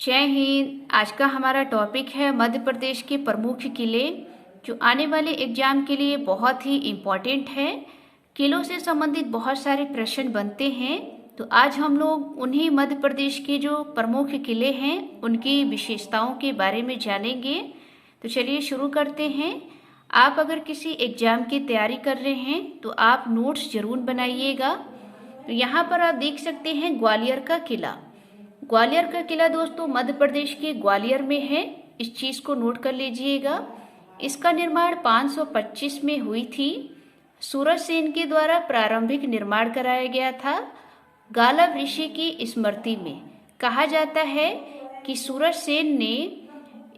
जय हिंद। आज का हमारा टॉपिक है मध्य प्रदेश के प्रमुख किले, जो आने वाले एग्जाम के लिए बहुत ही इम्पोर्टेंट है। किलों से संबंधित बहुत सारे प्रश्न बनते हैं, तो आज हम लोग उन्हीं मध्य प्रदेश के जो प्रमुख किले हैं उनकी विशेषताओं के बारे में जानेंगे। तो चलिए शुरू करते हैं। आप अगर किसी एग्जाम की तैयारी कर रहे हैं तो आप नोट्स जरूर बनाइएगा। तो यहाँ पर आप देख सकते हैं ग्वालियर का किला। ग्वालियर का किला दोस्तों मध्य प्रदेश के ग्वालियर में है। इस चीज को नोट कर लीजिएगा। इसका निर्माण 525 में हुई थी। सूरज सेन के द्वारा प्रारंभिक निर्माण कराया गया था। गालव ऋषि की स्मृति में कहा जाता है कि सूरज सेन ने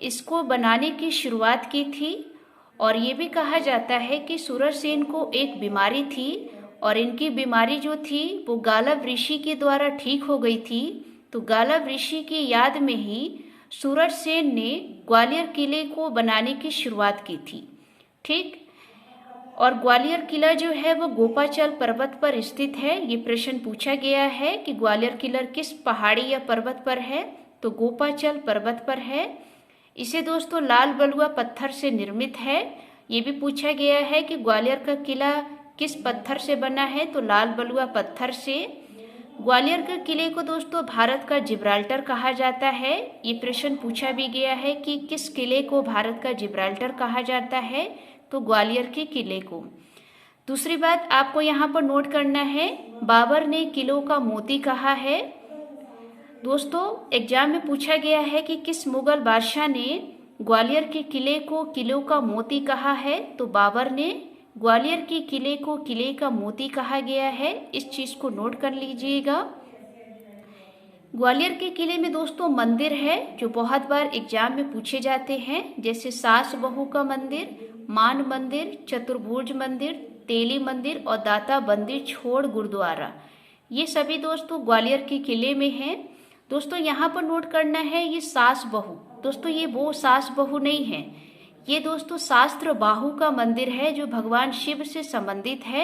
इसको बनाने की शुरुआत की थी, और ये भी कहा जाता है कि सूरज सेन को एक बीमारी थी और इनकी बीमारी जो थी वो गालव ऋषि के द्वारा ठीक हो गई थी। तो गालव ऋषि की याद में ही सूरज सेन ने ग्वालियर किले को बनाने की शुरुआत की थी। ठीक, और ग्वालियर किला जो है वो गोपाचल पर्वत पर स्थित है। ये प्रश्न पूछा गया है कि ग्वालियर किला किस पहाड़ी या पर्वत पर है, तो गोपाचल पर्वत पर है। इसे दोस्तों लाल बलुआ पत्थर से निर्मित है। ये भी पूछा गया है कि ग्वालियर का किला किस पत्थर से बना है, तो लाल बलुआ पत्थर से। ग्वालियर के किले को दोस्तों भारत का जिब्राल्टर कहा जाता है। ये प्रश्न पूछा भी गया है कि किस किले को भारत का जिब्राल्टर कहा जाता है, तो ग्वालियर के किले को। दूसरी बात आपको यहाँ पर नोट करना है, बाबर ने किलों का मोती कहा है। दोस्तों एग्जाम में पूछा गया है कि किस मुगल बादशाह ने ग्वालियर के किले को किलों का मोती कहा है, तो बाबर ने ग्वालियर के किले को किले का मोती कहा गया है। इस चीज को नोट कर लीजिएगा। ग्वालियर के किले में दोस्तों मंदिर है जो बहुत बार एग्जाम में पूछे जाते हैं, जैसे सास बहू का मंदिर, मान मंदिर, चतुर्भुज मंदिर, तेली मंदिर और दाता बंदी छोड़ गुरुद्वारा। ये सभी दोस्तों ग्वालियर के किले में हैं। दोस्तों यहाँ पर नोट करना है, ये सास बहू, दोस्तों ये वो सास बहू नहीं है, ये दोस्तों शास्त्र बाहु का मंदिर है जो भगवान शिव से संबंधित है।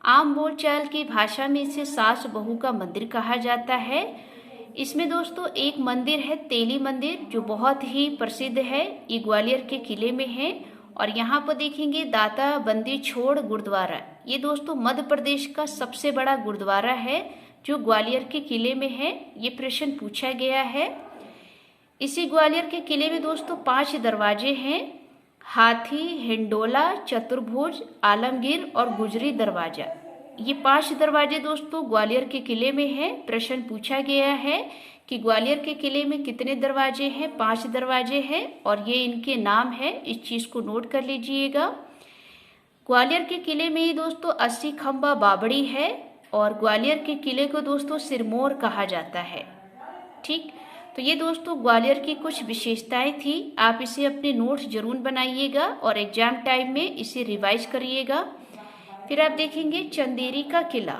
आम बोलचाल की भाषा में इसे सास बहू का मंदिर कहा जाता है। इसमें दोस्तों एक मंदिर है तेली मंदिर, जो बहुत ही प्रसिद्ध है। ये ग्वालियर के किले में है। और यहाँ पर देखेंगे दाता बंदी छोड़ गुरुद्वारा, ये दोस्तों मध्य प्रदेश का सबसे बड़ा गुरुद्वारा है जो ग्वालियर के किले में है। ये प्रश्न पूछा गया है। इसी ग्वालियर के किले में दोस्तों 5 दरवाजे हैं, हाथी, हिंडोला, चतुर्भुज, आलमगीर और गुजरी दरवाजा। ये 5 दरवाजे दोस्तों ग्वालियर के किले में है। प्रश्न पूछा गया है कि ग्वालियर के किले में कितने दरवाजे हैं, 5 दरवाजे हैं, और ये इनके नाम है। इस चीज को नोट कर लीजिएगा। ग्वालियर के किले में ही दोस्तों 80 खंबा बावड़ी है, और ग्वालियर के किले को दोस्तों सिरमौर कहा जाता है। ठीक, तो ये दोस्तों ग्वालियर की कुछ विशेषताएं थी। आप इसे अपने नोट्स जरूर बनाइएगा और एग्जाम टाइम में इसे रिवाइज करिएगा। फिर आप देखेंगे चंदेरी का किला।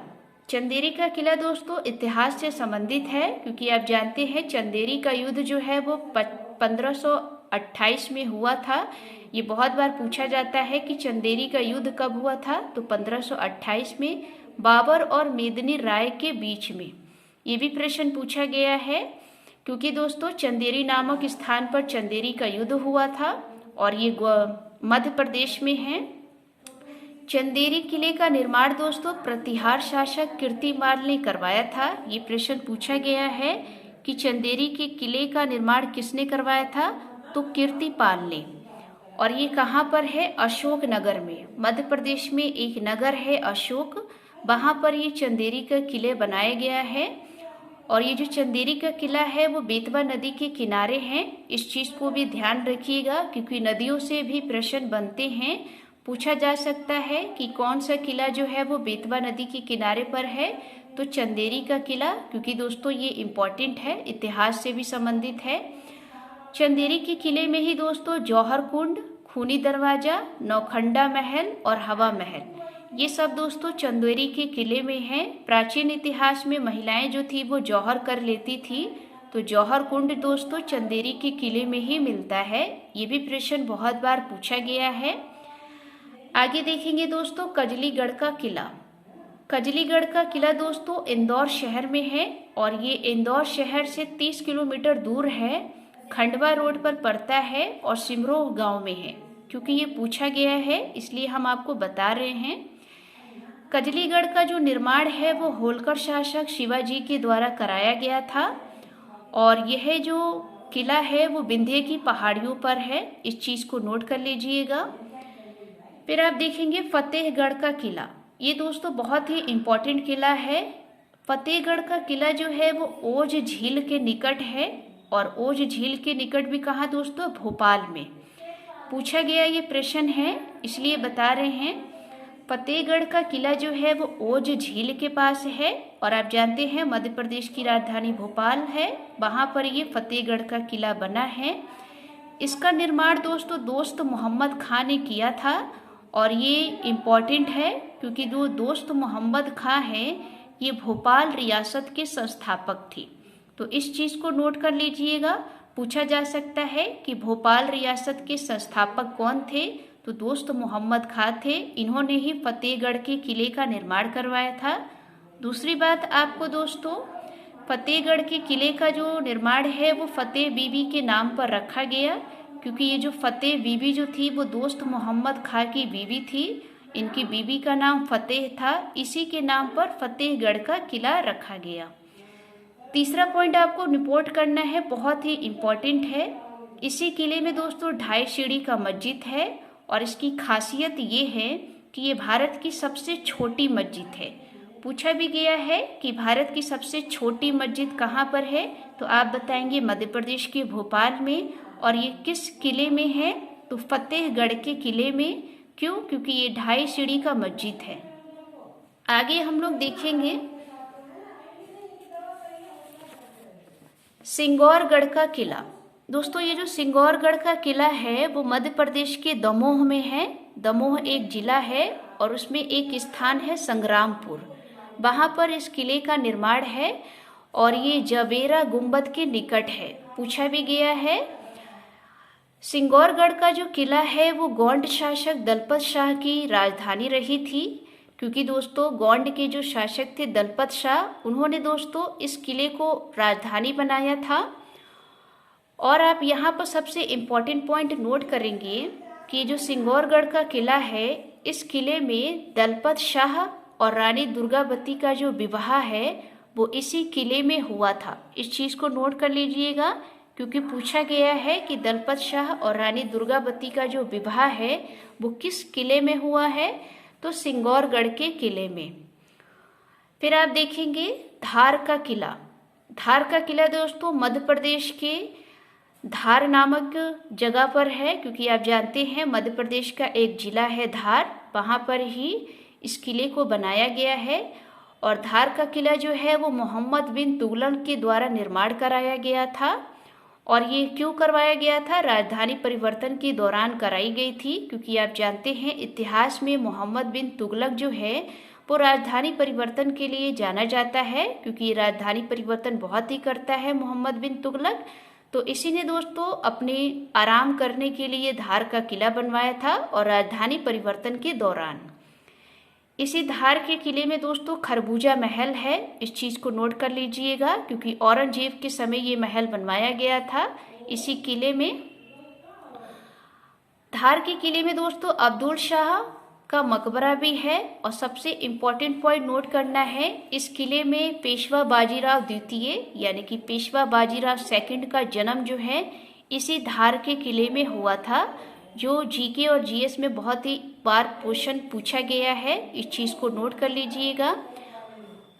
चंदेरी का किला दोस्तों इतिहास से संबंधित है, क्योंकि आप जानते हैं चंदेरी का युद्ध जो है वो 1528 में हुआ था। ये बहुत बार पूछा जाता है कि चंदेरी का युद्ध कब हुआ था, तो 1528 में बाबर और मेदिनी राय के बीच में। ये भी प्रश्न पूछा गया है, क्योंकि दोस्तों चंदेरी नामक स्थान पर चंदेरी का युद्ध हुआ था, और ये मध्य प्रदेश में है। चंदेरी किले का निर्माण दोस्तों प्रतिहार शासक कीर्तिपाल ने करवाया था। ये प्रश्न पूछा गया है कि चंदेरी के किले का निर्माण किसने करवाया था, तो कीर्तिपाल ने। और ये कहाँ पर है, अशोक नगर में। मध्य प्रदेश में एक नगर है अशोक, वहां पर ये चंदेरी का किले बनाया गया है। और ये जो चंदेरी का किला है वो बेतवा नदी के किनारे है। इस चीज को भी ध्यान रखिएगा, क्योंकि नदियों से भी प्रश्न बनते हैं। पूछा जा सकता है कि कौन सा किला जो है वो बेतवा नदी के किनारे पर है, तो चंदेरी का किला, क्योंकि दोस्तों ये इम्पोर्टेंट है, इतिहास से भी संबंधित है। चंदेरी के किले में ही दोस्तों जौहर कुंड, खूनी दरवाजा, नौखंडा महल और हवा महल, ये सब दोस्तों चंदेरी के किले में है। प्राचीन इतिहास में महिलाएं जो थी वो जौहर कर लेती थी, तो जौहर कुंड दोस्तों चंदेरी के किले में ही मिलता है। ये भी प्रश्न बहुत बार पूछा गया है। आगे देखेंगे दोस्तों कजलीगढ़ का किला। कजलीगढ़ का किला दोस्तों इंदौर शहर में है और ये इंदौर शहर से 30 किलोमीटर दूर है, खंडवा रोड पर पड़ता है और सिमरोह गांव में है। क्योंकि ये पूछा गया है इसलिए हम आपको बता रहे हैं। कजलीगढ़ का जो निर्माण है वो होलकर शासक शिवाजी के द्वारा कराया गया था और यह जो किला है वो विंध्य की पहाड़ियों पर है, इस चीज़ को नोट कर लीजिएगा। फिर आप देखेंगे फतेहगढ़ का किला, ये दोस्तों बहुत ही इम्पोर्टेंट किला है। फतेहगढ़ का किला जो है वो ओज झील के निकट है और ओज झील के निकट भी कहाँ दोस्तों, भोपाल में। पूछा गया ये प्रश्न है इसलिए बता रहे हैं। फतेहगढ़ का किला जो है वो ओज झील के पास है और आप जानते हैं मध्य प्रदेश की राजधानी भोपाल है, वहाँ पर ये फतेहगढ़ का किला बना है। इसका निर्माण दोस्तों दोस्त मोहम्मद खां ने किया था और ये इम्पॉर्टेंट है क्योंकि जो दोस्त मोहम्मद खां है ये भोपाल रियासत के संस्थापक थे। तो इस चीज़ को नोट कर लीजिएगा। पूछा जा सकता है कि भोपाल रियासत के संस्थापक कौन थे, तो दोस्त मोहम्मद खां थे, इन्होंने ही फतेहगढ़ के किले का निर्माण करवाया था। दूसरी बात आपको दोस्तों, फतेहगढ़ के किले का जो निर्माण है वो फतेह बीबी के नाम पर रखा गया क्योंकि ये जो फतेह बीबी जो थी वो दोस्त मोहम्मद खां की बीवी थी, इनकी बीवी का नाम फतेह था, इसी के नाम पर फतेहगढ़ का किला रखा गया। तीसरा पॉइंट आपको रिपोर्ट करना है, बहुत ही इम्पोर्टेंट है। इसी किले में दोस्तों 2.5 सीढ़ी का मस्जिद है और इसकी खासियत ये है कि ये भारत की सबसे छोटी मस्जिद है। पूछा भी गया है कि भारत की सबसे छोटी मस्जिद कहाँ पर है, तो आप बताएंगे मध्य प्रदेश के भोपाल में। और ये किस किले में है, तो फतेहगढ़ के किले में। क्यों? क्योंकि ये 2.5 सीढ़ी का मस्जिद है। आगे हम लोग देखेंगे सिंगौरगढ़ का किला। दोस्तों ये जो सिंगौरगढ़ का किला है वो मध्य प्रदेश के दमोह में है। दमोह एक जिला है और उसमें एक स्थान है संग्रामपुर, वहाँ पर इस किले का निर्माण है और ये जवेरा गुंबद के निकट है। पूछा भी गया है। सिंगौरगढ़ का जो किला है वो गोंड शासक दलपत शाह की राजधानी रही थी क्योंकि दोस्तों गोंड के जो शासक थे दलपत शाह, उन्होंने दोस्तों इस किले को राजधानी बनाया था। और आप यहाँ पर सबसे इम्पोर्टेंट पॉइंट नोट करेंगे कि जो सिंगौरगढ़ का किला है, इस किले में दलपत शाह और रानी दुर्गावती का जो विवाह है वो इसी किले में हुआ था। इस चीज़ को नोट कर लीजिएगा क्योंकि पूछा गया है कि दलपत शाह और रानी दुर्गावती का जो विवाह है वो किस किले में हुआ है, तो सिंगौरगढ़ के किले में। फिर आप देखेंगे धार का किला। धार का किला दोस्तों मध्य प्रदेश के धार नामक जगह पर है क्योंकि आप जानते हैं मध्य प्रदेश का एक जिला है धार, वहाँ पर ही इस किले को बनाया गया है। और धार का किला जो है वो मोहम्मद बिन तुगलक के द्वारा निर्माण कराया गया था। और ये क्यों करवाया गया था? राजधानी परिवर्तन के दौरान कराई गई थी क्योंकि आप जानते हैं इतिहास में मोहम्मद बिन तुगलक जो है वो राजधानी परिवर्तन के लिए जाना जाता है क्योंकि राजधानी परिवर्तन बहुत ही करता है मोहम्मद बिन तुगलक। तो इसी ने दोस्तों अपने आराम करने के लिए धार का किला बनवाया था और राजधानी परिवर्तन के दौरान। इसी धार के किले में दोस्तों खरबूजा महल है, इस चीज़ को नोट कर लीजिएगा क्योंकि औरंगजेब के समय ये महल बनवाया गया था इसी किले में। धार के किले में दोस्तों अब्दुल शाह का मकबरा भी है। और सबसे इम्पोर्टेंट पॉइंट नोट करना है, इस किले में पेशवा बाजीराव द्वितीय यानी कि पेशवा बाजीराव सेकंड का जन्म जो है इसी धार के किले में हुआ था, जो जीके और जीएस में बहुत ही बार क्वेश्चन पूछा गया है। इस चीज़ को नोट कर लीजिएगा।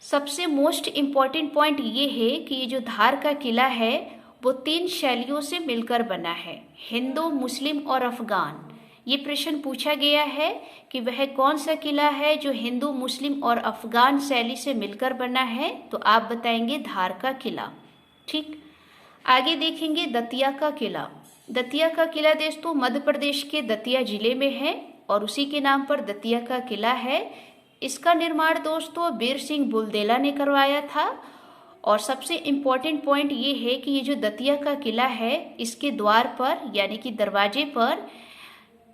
सबसे मोस्ट इम्पॉर्टेंट पॉइंट ये है कि ये जो धार का किला है वो 3 शैलियों से मिलकर बना है, हिंदू, मुस्लिम और अफगान। ये प्रश्न पूछा गया है कि वह कौन सा किला है जो हिंदू, मुस्लिम और अफगान शैली से मिलकर बना है, तो आप बताएंगे धार का किला। ठीक, आगे देखेंगे दतिया का किला। दतिया का किला दोस्तों मध्य प्रदेश के दतिया जिले में है और उसी के नाम पर दतिया का किला है। इसका निर्माण दोस्तों बीर सिंह बुलदेला ने करवाया था। और सबसे इम्पोर्टेंट पॉइंट ये है कि ये जो दतिया का किला है इसके द्वार पर यानी कि दरवाजे पर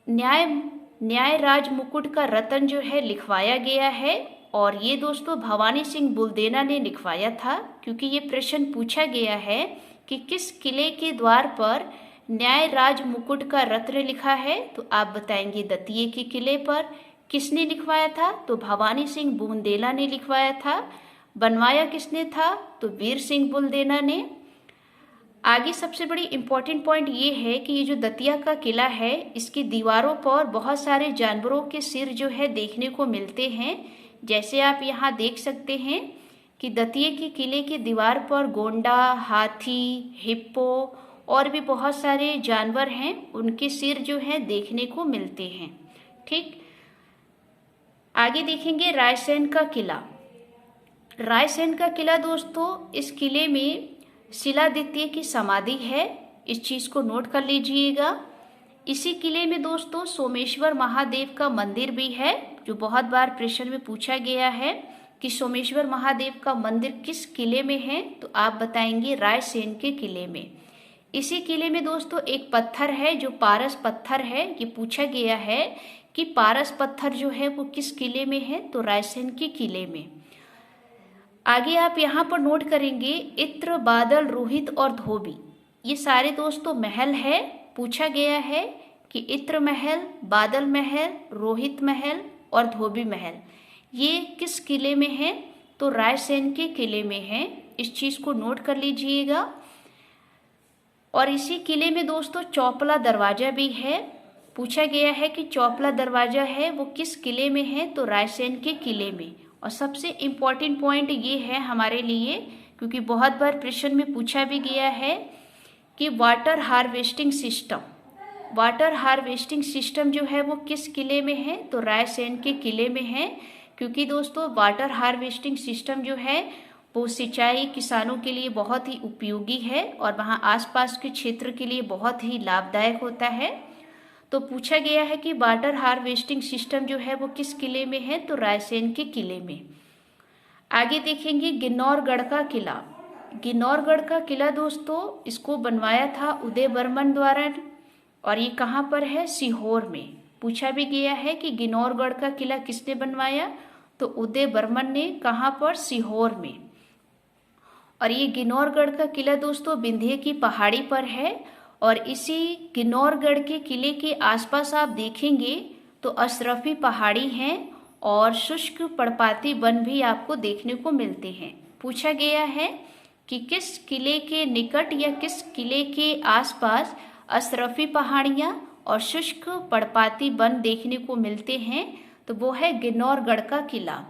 न्याय राज मुकुट का रतन जो है लिखवाया गया है और ये दोस्तों भवानी सिंह बुल्देना ने लिखवाया था, क्योंकि ये प्रश्न पूछा गया है कि किस किले के द्वार पर न्याय राज मुकुट का रत्न लिखा है। तो आप बताएंगे दतिये के किले पर। किसने लिखवाया था? तो भवानी सिंह बुंदेला ने लिखवाया था। बनवाया किसने था? तो वीर सिंह बुल्देना ने। आगे सबसे बड़ी इम्पोर्टेंट पॉइंट ये है कि ये जो दतिया का किला है, इसकी दीवारों पर बहुत सारे जानवरों के सिर जो है देखने को मिलते हैं। जैसे आप यहाँ देख सकते हैं कि दतिये के किले की दीवार पर गोंडा, हाथी, हिप्पो और भी बहुत सारे जानवर हैं, उनके सिर जो है देखने को मिलते हैं। ठीक, आगे देखेंगे रायसेन का किला। रायसेन का किला दोस्तों, इस किले में शिलादित्य की समाधि है, इस चीज को नोट कर लीजिएगा। इसी किले में दोस्तों सोमेश्वर महादेव का मंदिर भी है, जो बहुत बार प्रश्न में पूछा गया है कि सोमेश्वर महादेव का मंदिर किस किले में है। तो आप बताएंगे रायसेन के किले में। इसी किले में दोस्तों एक पत्थर है जो पारस पत्थर है। ये पूछा गया है कि पारस पत्थर जो है वो किस किले में है। तो रायसेन के किले में। आगे आप यहाँ पर नोट करेंगे इत्र, बादल, रोहित और धोबी, ये सारे दोस्तों महल है। पूछा गया है कि इत्र महल, बादल महल, रोहित महल और धोबी महल ये किस किले में है। तो रायसेन के किले में है, इस चीज को नोट कर लीजिएगा। और इसी किले में दोस्तों चौपला दरवाजा भी है। पूछा गया है कि चौपला दरवाजा है वो किस किले में है। तो रायसेन के किले में। और सबसे इम्पॉर्टेंट पॉइंट ये है हमारे लिए, क्योंकि बहुत बार प्रश्न में पूछा भी गया है कि वाटर हार्वेस्टिंग सिस्टम जो है वो किस किले में है। तो रायसेन के किले में है, क्योंकि दोस्तों वाटर हार्वेस्टिंग सिस्टम जो है वो सिंचाई किसानों के लिए बहुत ही उपयोगी है और वहाँ आसपास के क्षेत्र के लिए बहुत ही लाभदायक होता है। तो पूछा गया है कि वाटर हार्वेस्टिंग सिस्टम जो है वो किस किले में है। तो रायसेन के किले में। आगे देखेंगे गिन्नौरगढ़ का किला। गिन्नौरगढ़ का किला दोस्तों, इसको बनवाया था उदय वर्मन द्वारा और ये कहाँ पर है? सीहोर में। पूछा भी गया है कि गिन्नौरगढ़ का किला किसने बनवाया। तो उदय वर्मन ने। कहाँ पर? सीहोर में। और ये गिन्नौरगढ़ का किला दोस्तों विंध्य की पहाड़ी पर है। और इसी गिन्नौरगढ़ के किले के आसपास आप देखेंगे तो अशरफी पहाड़ी हैं और शुष्क पर्णपाती वन भी आपको देखने को मिलते हैं। पूछा गया है कि किस किले के निकट या किस किले के आसपास अशरफी पहाड़ियाँ और शुष्क पर्णपाती वन देखने को मिलते हैं। तो वो है गिन्नौरगढ़ का किला।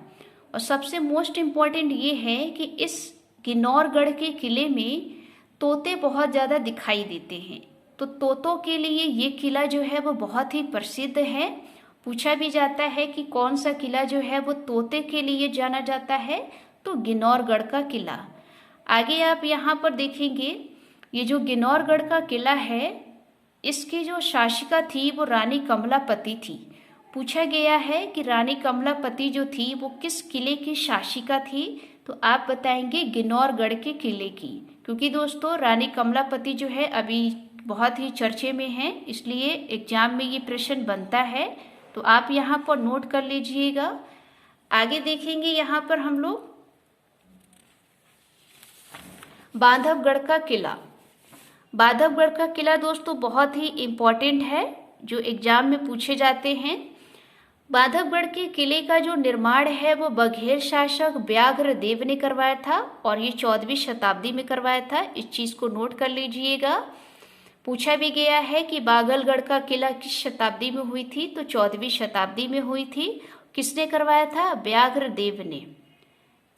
और सबसे मोस्ट इम्पॉर्टेंट ये है कि इस गिन्नौरगढ़ के किले में तोते बहुत ज़्यादा दिखाई देते हैं। तो तोतों के लिए ये किला जो है वो बहुत ही प्रसिद्ध है। पूछा भी जाता है कि कौन सा किला जो है वो तोते के लिए जाना जाता है। तो गिन्नौरगढ़ का किला। आगे आप यहाँ पर देखेंगे ये जो गिन्नौरगढ़ का किला है, इसकी जो शासिका थी वो रानी कमलापति थी। पूछा गया है कि रानी कमलापति जो थी वो किस किले की शासिका थी। तो आप बताएंगे गिन्नौरगढ़ के किले की, क्योंकि दोस्तों रानी कमलापति जो है अभी बहुत ही चर्चे में है, इसलिए एग्जाम में ये प्रश्न बनता है। तो आप यहाँ पर नोट कर लीजिएगा। आगे देखेंगे यहाँ पर हम लोग बांधवगढ़ का किला। बांधवगढ़ का किला दोस्तों बहुत ही इम्पोर्टेंट है, जो एग्जाम में पूछे जाते हैं। बांधवगढ़ के किले का जो निर्माण है वो बघेल शासक व्याघ्रदेव ने करवाया था और ये 14वीं शताब्दी में करवाया था। इस चीज को नोट कर लीजिएगा। पूछा भी गया है कि बागलगढ़ का किला किस शताब्दी में हुई थी। तो 14वीं शताब्दी में हुई थी। किसने करवाया था? व्याघ्रदेव ने।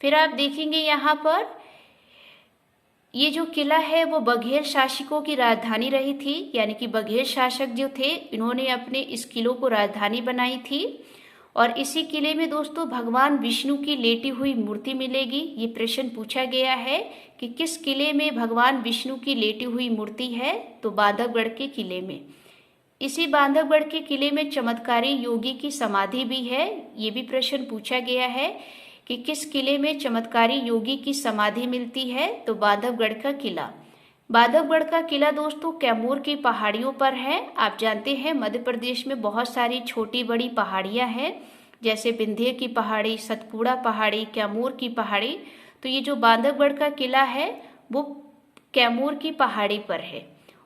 फिर आप देखेंगे यहाँ पर ये जो किला है वो बघेल शासकों की राजधानी रही थी, यानी कि बघेल शासक जो थे इन्होंने अपने इस किलों को राजधानी बनाई थी। और इसी किले में दोस्तों भगवान विष्णु की लेटी हुई मूर्ति मिलेगी। ये प्रश्न पूछा गया है कि किस किले में भगवान विष्णु की लेटी हुई मूर्ति है। तो बांधवगढ़ के किले में। इसी बांधवगढ़ के किले में चमत्कारी योगी की समाधि भी है। ये भी प्रश्न पूछा गया है कि किस किले में चमत्कारी योगी की समाधि मिलती है। तो बांधवगढ़ का किला। बांधवगढ़ का किला दोस्तों कैमूर की पहाड़ियों पर है। आप जानते हैं मध्य प्रदेश में बहुत सारी छोटी बड़ी पहाड़ियां हैं जैसे विंध्य की पहाड़ी, सतपुड़ा पहाड़ी, कैमूर की पहाड़ी। तो ये जो बांधवगढ़ का किला है वो कैमूर की पहाड़ी पर है।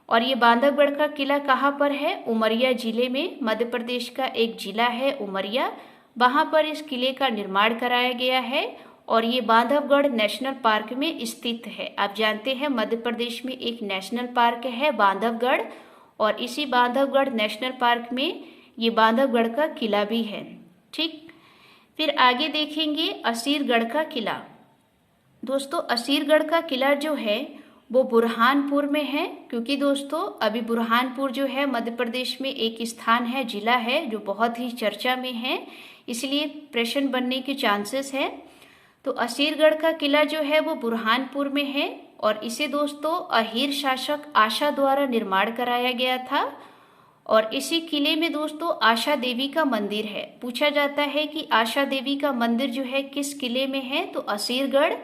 और ये बांधवगढ़ का किला कहाँ पर है? उमरिया जिले में, मध्य प्रदेश का एक जिला है उमरिया, वहाँ पर इस किले का निर्माण कराया गया है। और ये बांधवगढ़ नेशनल पार्क में स्थित है। आप जानते हैं मध्य प्रदेश में एक नेशनल पार्क है बांधवगढ़, और इसी बांधवगढ़ नेशनल पार्क में ये बांधवगढ़ का किला भी है। ठीक, फिर आगे देखेंगे असीरगढ़ का किला। दोस्तों असीरगढ़ का किला जो है वो बुरहानपुर में है, क्योंकि दोस्तों अभी बुरहानपुर जो है मध्य प्रदेश में एक स्थान है, जिला है जो बहुत ही चर्चा में है, इसलिए प्रश्न बनने के चांसेस है। तो असीरगढ़ का किला जो है वो बुरहानपुर में है, और इसे दोस्तों अहीर शासक आशा द्वारा निर्माण कराया गया था। और इसी किले में दोस्तों आशा देवी का मंदिर है। पूछा जाता है कि आशा देवी का मंदिर जो है किस किले में है? तो असीरगढ़।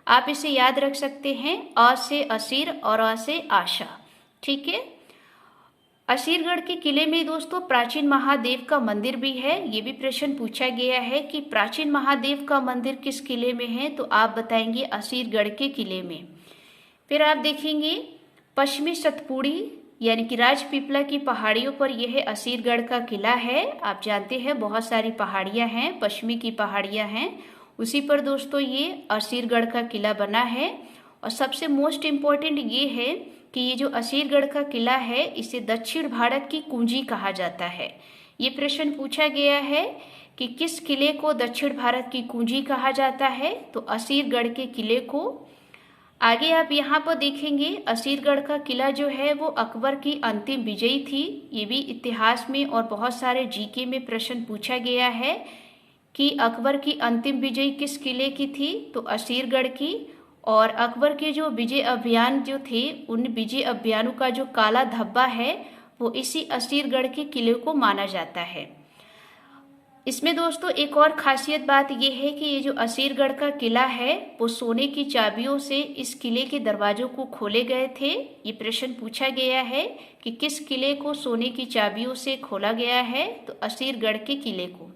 आप इसे याद रख सकते हैं, अ से असीर और अ से आशा। ठीक है, असीरगढ़ के किले में दोस्तों प्राचीन महादेव का मंदिर भी है। ये भी प्रश्न पूछा गया है कि प्राचीन महादेव का मंदिर किस किले में है? तो आप बताएंगे असीरगढ़ के किले में। फिर आप देखेंगे पश्चिमी सतपुड़ी यानी कि राजपीपला की पहाड़ियों पर यह है असीरगढ़ का किला है। आप जानते हैं बहुत सारी पहाड़ियां हैं, पश्चिमी की पहाड़ियां हैं, उसी पर दोस्तों ये असीरगढ़ का किला बना है। और सबसे मोस्ट इम्पोर्टेंट ये है कि ये जो असीरगढ़ का किला है इसे दक्षिण भारत की कुंजी कहा जाता है। ये प्रश्न पूछा गया है कि किस किले को दक्षिण भारत की कुंजी कहा जाता है? तो असीरगढ़ के किले को। आगे आप यहाँ पर देखेंगे असीरगढ़ का किला जो है वो अकबर की अंतिम विजयी थी। ये भी इतिहास में और बहुत सारे जीके में प्रश्न पूछा गया है कि अकबर की अंतिम विजयी किस किले की थी? तो असीरगढ़ की। और अकबर के जो विजय अभियान जो थे उन विजय अभियानों का जो काला धब्बा है वो इसी असीरगढ़ के किले को माना जाता है। इसमें दोस्तों एक और खासियत बात यह है कि ये जो असीरगढ़ का किला है वो सोने की चाबियों से इस किले के दरवाजों को खोले गए थे। ये प्रश्न पूछा गया है कि किस किले को सोने की चाबियों से खोला गया है? तो असीरगढ़ के किले को।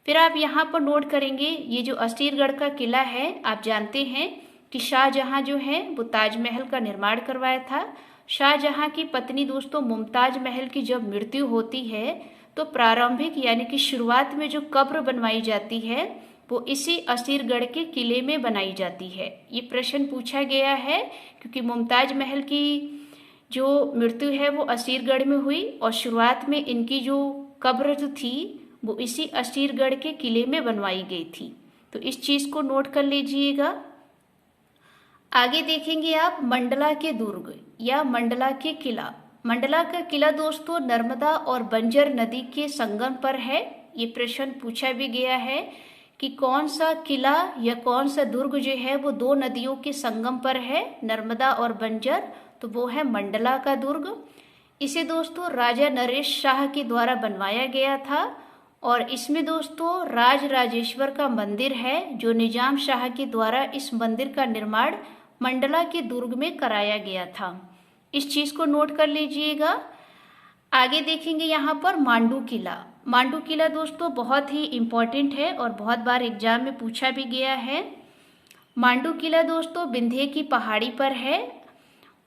फिर आप यहाँ पर नोट करेंगे ये जो असीरगढ़ का किला है, आप जानते हैं कि शाहजहां जो है वो ताजमहल का निर्माण करवाया था। शाहजहां की पत्नी दोस्तों मुमताज महल की जब मृत्यु होती है तो प्रारंभिक यानी कि शुरुआत में जो कब्र बनवाई जाती है वो इसी असीरगढ़ के किले में बनाई जाती है। ये प्रश्न पूछा गया है क्योंकि मुमताज महल की जो मृत्यु है वो असीरगढ़ में हुई और शुरुआत में इनकी जो कब्र जो थी वो इसी असीरगढ़ के किले में बनवाई गई थी। तो इस चीज को नोट कर लीजिएगा। आगे देखेंगे आप मंडला के दुर्ग या मंडला के किला। मंडला का किला दोस्तों नर्मदा और बंजर नदी के संगम पर है। ये प्रश्न पूछा भी गया है कि कौन सा किला या कौन सा दुर्ग जो है वो दो नदियों के संगम पर है, नर्मदा और बंजर, तो वो है मंडला का दुर्ग। इसे दोस्तों राजा नरेश शाह के द्वारा बनवाया गया था और इसमें दोस्तों राज राजेश्वर का मंदिर है जो निजाम शाह के द्वारा इस मंदिर का निर्माण मंडला के दुर्ग में कराया गया था। इस चीज को नोट कर लीजिएगा। आगे देखेंगे यहाँ पर मांडू किला। मांडू किला दोस्तों बहुत ही इम्पोर्टेंट है और बहुत बार एग्जाम में पूछा भी गया है। मांडू किला दोस्तों विंध्य की पहाड़ी पर है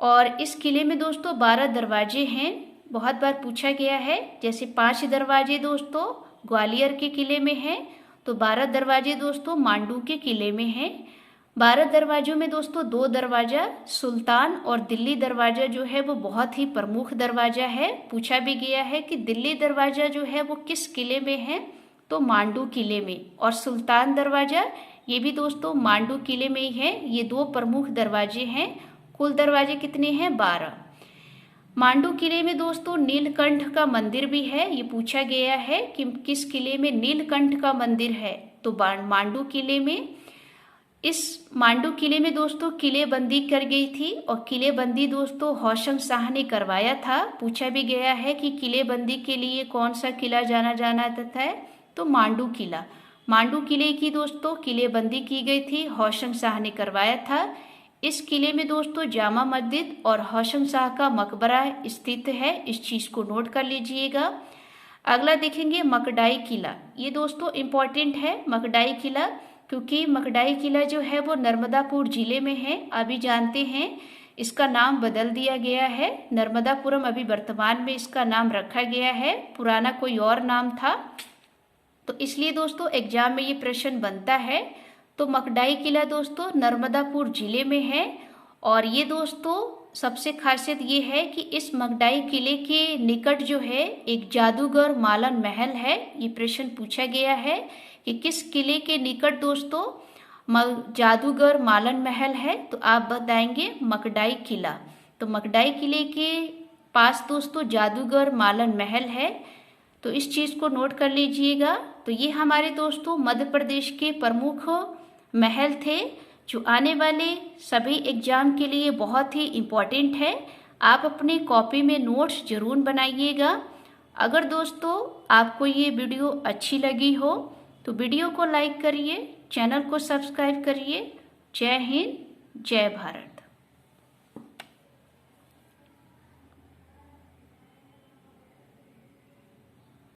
और इस किले में दोस्तों 12 दरवाजे हैं। बहुत बार पूछा गया है, जैसे 5 दरवाजे दोस्तों ग्वालियर के किले में हैं तो 12 दरवाजे दोस्तों मांडू के किले में हैं। 12 दरवाजों में दोस्तों 2 दरवाजा सुल्तान और दिल्ली दरवाजा जो है वो बहुत ही प्रमुख दरवाजा है। पूछा भी गया है कि दिल्ली दरवाजा जो है वो किस किले में है? तो मांडू किले में। और सुल्तान दरवाजा ये भी दोस्तों मांडू किले में ही है। ये 2 प्रमुख दरवाजे हैं। कुल दरवाजे कितने हैं? 12। मांडू किले में दोस्तों नीलकंठ का मंदिर भी है। ये पूछा गया है कि किस किले में नीलकंठ का मंदिर है? तो मांडू किले में। इस मांडू किले में दोस्तों किलेबंदी कर गई थी और किलेबंदी दोस्तों हौशंग शाह ने करवाया था। पूछा भी गया है कि किलेबंदी के लिए कौन सा किला जाना जाता है? तो मांडू किला। मांडू किले की दोस्तों किलेबंदी की गई थी, हौशंग शाह ने करवाया था। इस किले में दोस्तों जामा मस्जिद और हौशंग शाह का मकबरा स्थित है। इस चीज को नोट कर लीजिएगा। अगला देखेंगे मकडाई किला। ये दोस्तों इम्पॉर्टेंट है मकडाई किला, क्योंकि मकडाई किला जो है वो नर्मदापुर जिले में है। अभी जानते हैं इसका नाम बदल दिया गया है, नर्मदापुरम अभी वर्तमान में इसका नाम रखा गया है, पुराना कोई और नाम था। तो इसलिए दोस्तों एग्जाम में ये प्रश्न बनता है। तो मकडाई किला दोस्तों नर्मदापुर जिले में है। और ये दोस्तों सबसे खासियत ये है कि इस मकडाई किले के निकट जो है एक जादूगर मालन महल है। ये प्रश्न पूछा गया है कि किस किले के निकट दोस्तों जादूगर मालन महल है, तो आप बताएंगे मकडाई किला। तो मकडाई किले के पास दोस्तों जादूगर मालन महल है, तो इस चीज़ को नोट कर लीजिएगा। तो ये हमारे दोस्तों मध्य प्रदेश के प्रमुख महल थे जो आने वाले सभी एग्जाम के लिए बहुत ही इम्पोर्टेंट है। आप अपनी कॉपी में नोट्स जरूर बनाइएगा। अगर दोस्तों आपको ये वीडियो अच्छी लगी हो तो वीडियो को लाइक करिए, चैनल को सब्सक्राइब करिए। जय हिंद, जय भारत।